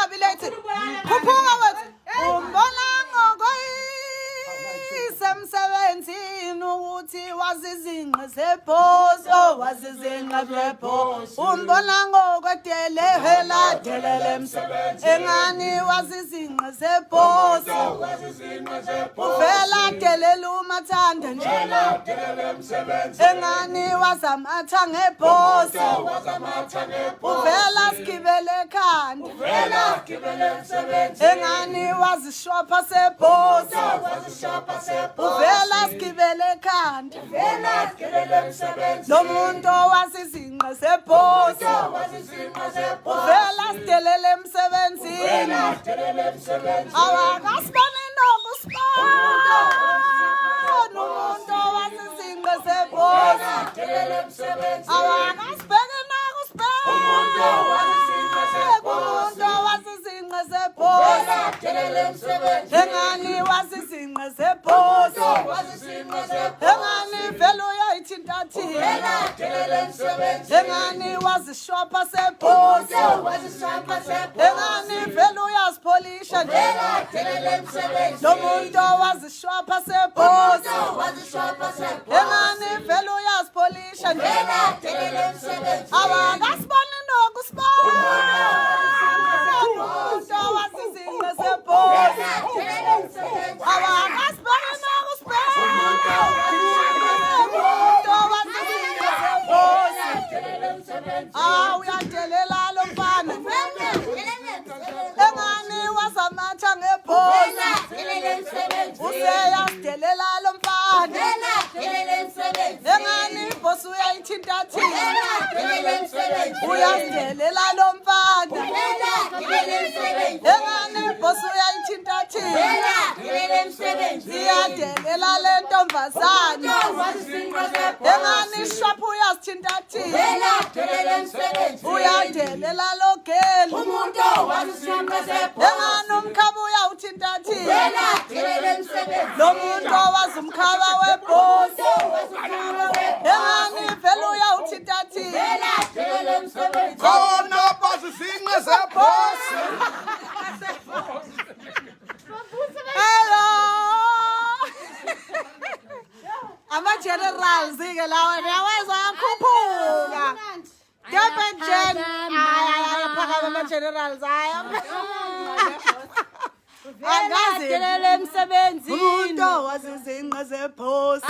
kabi lethi khuphuka wethu umbona ngokoyisemsebenzini ukuthi wazizinqe zebhozo wazizinqe zebhozo umbona ngokodelehela delele emsebenzi engani wazizinqe zebhozo uvela delela umathanda njena engani wazamatha ngebhozo uvela sigibele ekhanda engani wazishopha sebhozo uvela sigibele ekhanda lo muntu wazizinqe zebhozo uvela sidelele emsebenzini awakasibone nokusibona umuntu wazizinqe zebhozo awakasibheke nokusibona umuntu wazizinqe zebhozo engani wazizinqe zebhozo engani vele uyayithinta thina engani wazishopha sebhozo engani vele uyazipholisha nje lo muntu wazishopha sebhozo engani vele uyazipholisha nje awakasibone nokusibona umuntu wazizinqe zebhozo awakasibone nokusibona umuntu wazizinqe zebhozo uyadelela lo mfana engani wazamatha ngebhozo useyadelela lo mfana engani ibhosi uyayithinta thina uyadelela lo mfana engani ibhosi uyayithinta thina iyadelela le ntombazane engani ishophu uyazithinta thina uyadelela lo geli engani umkhaba uyawuthinta thina lo muntu owazi umkhaba webhozo engani vele uyawuthinta thina khona bazizinqe zebhozo hello ama-generals ke lawa uyawezwa akhuphuka Durban Gen phakama ama-generals Delele emsebenzini umuntu wazizinqe zebhozo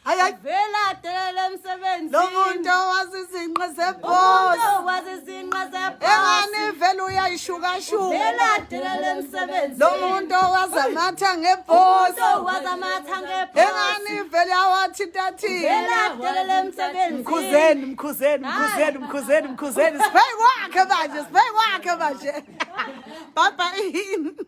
hayi vela delele emsebenzini lo muntu wazizinqe zebhozo wazizinqe zebhozo engani vele uyayishukashuka vela delele emsebenzini lo muntu wazamatha ngebhozo wazamatha ngebhozo engani vele awathinta thina vela delele emsebenzini mkhuzeni sibheke kwakhe manje bye bye